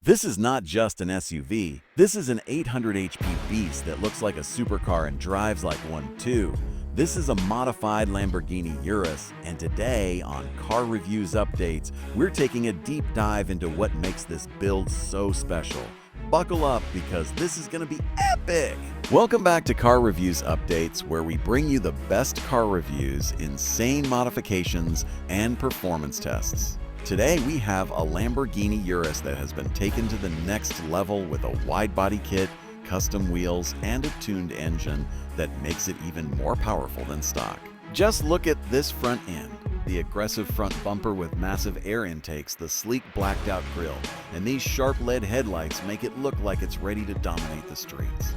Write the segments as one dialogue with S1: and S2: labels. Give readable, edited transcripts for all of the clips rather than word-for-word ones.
S1: This is not just an SUV. This is an 800 HP beast that looks like a supercar and drives like one too. This is a modified Lamborghini Urus, and today on Car Reviews Updates, we're taking a deep dive into what makes this build so special. Buckle up because this is going to be epic! Welcome back to Car Reviews Updates, where we bring you the best car reviews, insane modifications, and performance tests. Today we have a Lamborghini Urus that has been taken to the next level with a wide-body kit, custom wheels, and a tuned engine that makes it even more powerful than stock. Just look at this front end. The aggressive front bumper with massive air intakes, the sleek blacked-out grille, and these sharp LED headlights make it look like it's ready to dominate the streets.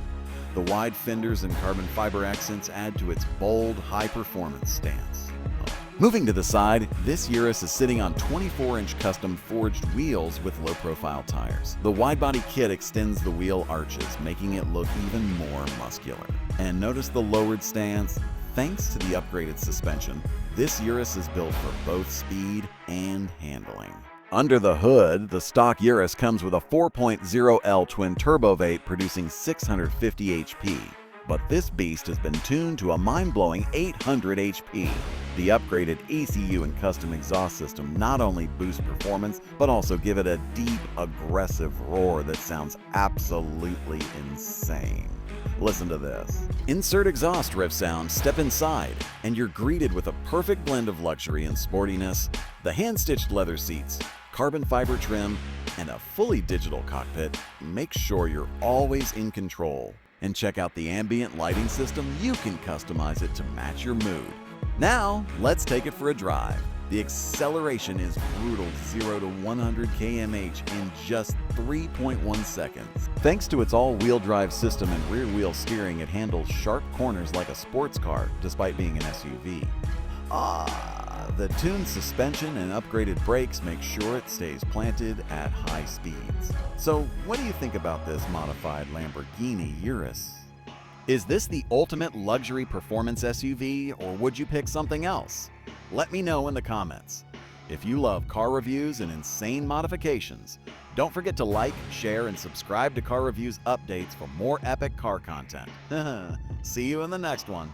S1: The wide fenders and carbon fiber accents add to its bold, high-performance stance. Moving to the side, this Urus is sitting on 24-inch custom forged wheels with low-profile tires. The wide-body kit extends the wheel arches, making it look even more muscular. And notice the lowered stance. Thanks to the upgraded suspension, this Urus is built for both speed and handling. Under the hood, the stock Urus comes with a 4.0L twin-turbo V8 producing 650 HP. But this beast has been tuned to a mind-blowing 800 HP. The upgraded ECU and custom exhaust system not only boost performance, but also give it a deep, aggressive roar that sounds absolutely insane. Listen to this. Insert exhaust riff sound, step inside, and you're greeted with a perfect blend of luxury and sportiness. The hand-stitched leather seats, carbon fiber trim, and a fully digital cockpit make sure you're always in control. And check out the ambient lighting system. You can customize it to match your mood. Now, let's take it for a drive. The acceleration is brutal 0 to 100 km/h in just 3.1 seconds. Thanks to its all-wheel drive system and rear-wheel steering, it handles sharp corners like a sports car, despite being an SUV. The tuned suspension and upgraded brakes make sure it stays planted at high speeds. So, what do you think about this modified Lamborghini Urus? Is this the ultimate luxury performance SUV, or would you pick something else? Let me know in the comments. If you love car reviews and insane modifications, don't forget to like, share, and subscribe to Car Reviews Updates for more epic car content. See you in the next one.